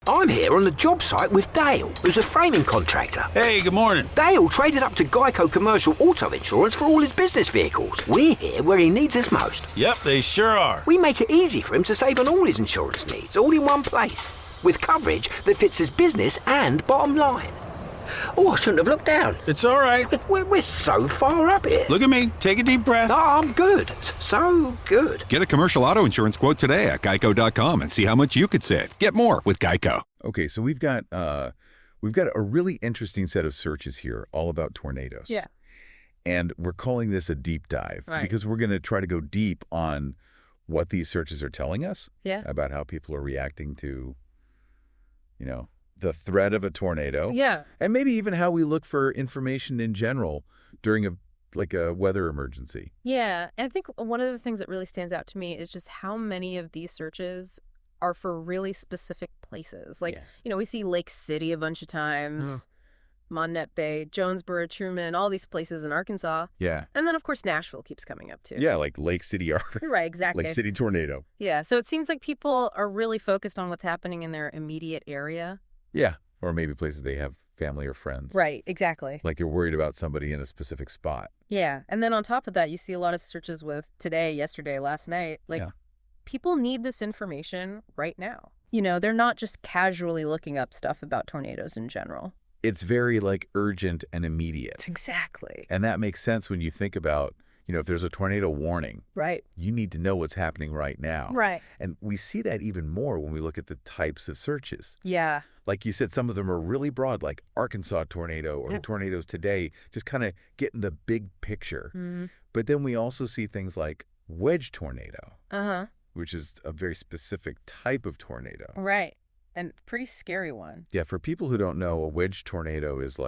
I'm here on the job site with Dale, who's a framing contractor. Hey, good morning. Dale traded up to Geico Commercial Auto Insurance for all his business vehicles. We're here where he needs us most. Yep, they sure are. We make it easy for him to save on all his insurance needs, all in one place, with coverage that fits his business and bottom line. Oh, I shouldn't have looked down. It's all right. We're so far up here. Look at me. Take a deep breath. Oh, I'm good. So good. Get a commercial auto insurance quote today at geico.com and see how much you could save. Get more with Geico. Okay, so we've got a really interesting set of searches here, all about tornadoes. Yeah. And we're calling this a deep dive because we're going to try to go deep on what these searches are telling us about how people are reacting to, the threat of a tornado. Yeah. And maybe even how we look for information in general during a weather emergency. Yeah. And I think one of the things that really stands out to me is just how many of these searches are for really specific places. We see Lake City a bunch of times, Monette Bay, Jonesboro, Truman, all these places in Arkansas. Yeah. And then, of course, Nashville keeps coming up, too. Yeah, like Lake City. Right, exactly. Lake City tornado. Yeah. So it seems like people are really focused on what's happening in their immediate area. Yeah. Or maybe places they have family or friends. Right, exactly. Like they're worried about somebody in a specific spot. Yeah. And then on top of that, you see a lot of searches with today, yesterday, last night. People need this information right now. They're not just casually looking up stuff about tornadoes in general. It's very urgent and immediate. Exactly. And that makes sense when you think about, if there's a tornado warning. Right. You need to know what's happening right now. Right. And we see that even more when we look at the types of searches. Yeah. Like you said, some of them are really broad, like Arkansas tornado or tornadoes today, just kind of getting the big picture. Mm-hmm. But then we also see things like wedge tornado, which is a very specific type of tornado. Right. And pretty scary one. Yeah, for people who don't know, a wedge tornado is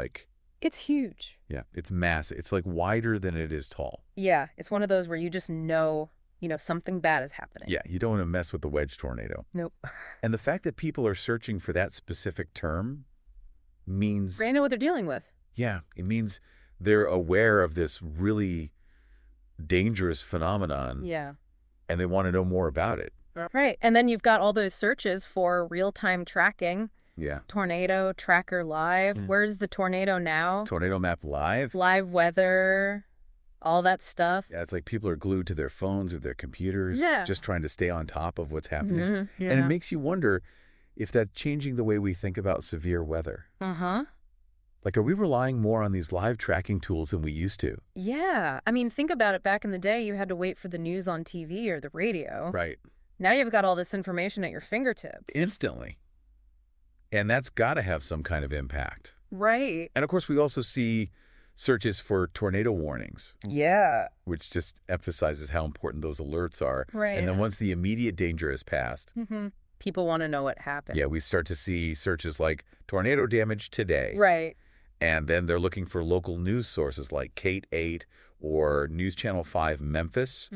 it's huge. Yeah, it's massive. It's wider than it is tall. Yeah, it's one of those where you just know, something bad is happening. Yeah, you don't want to mess with the wedge tornado. Nope. And the fact that people are searching for that specific term means... They know what they're dealing with. Yeah, it means they're aware of this really dangerous phenomenon. Yeah. And they want to know more about it. Right. And then you've got all those searches for real-time tracking. Yeah. Tornado Tracker Live. Where's the tornado now? Tornado Map Live. Live weather. All that stuff. Yeah, it's like people are glued to their phones or their computers, just trying to stay on top of what's happening. Mm-hmm. Yeah. And it makes you wonder if that's changing the way we think about severe weather. Uh-huh. Are we relying more on these live tracking tools than we used to? Yeah. I mean, think about it. Back in the day, you had to wait for the news on TV or the radio. Right. Now you've got all this information at your fingertips. Instantly. And that's got to have some kind of impact. Right. And of course, we also see searches for tornado warnings. Yeah. Which just emphasizes how important those alerts are. Right. And then once the immediate danger is passed, people want to know what happened. Yeah, we start to see searches like tornado damage today. Right. And then they're looking for local news sources like Kate 8 or News Channel 5 Memphis,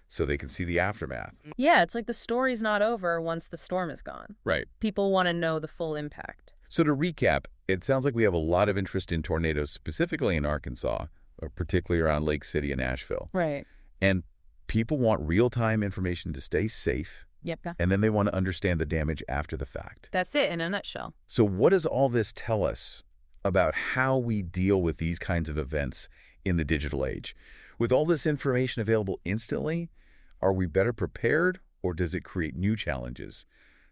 so they can see the aftermath. Yeah, it's like the story's not over once the storm is gone. Right. People want to know the full impact. So to recap, it sounds like we have a lot of interest in tornadoes, specifically in Arkansas, or particularly around Lake City and Nashville. Right. And people want real-time information to stay safe. Yep. And then they want to understand the damage after the fact. That's it in a nutshell. So what does all this tell us about how we deal with these kinds of events in the digital age? With all this information available instantly, are we better prepared, or does it create new challenges?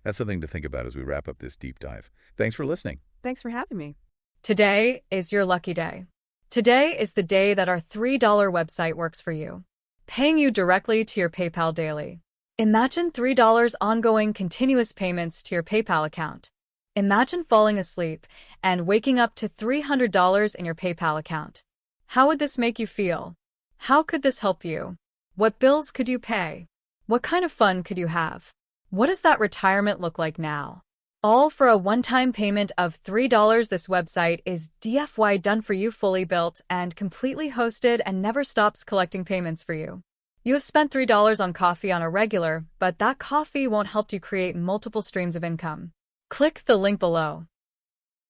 That's something to think about as we wrap up this deep dive. Thanks for listening. Thanks for having me. Today is your lucky day. Today is the day that our $3 website works for you, paying you directly to your PayPal daily. Imagine $3 ongoing continuous payments to your PayPal account. Imagine falling asleep and waking up to $300 in your PayPal account. How would this make you feel? How could this help you? What bills could you pay? What kind of fun could you have? What does that retirement look like now? All for a one-time payment of $3. This website is DFY done for you, fully built and completely hosted, and never stops collecting payments for you. You have spent $3 on coffee on a regular, but that coffee won't help you create multiple streams of income. Click the link below.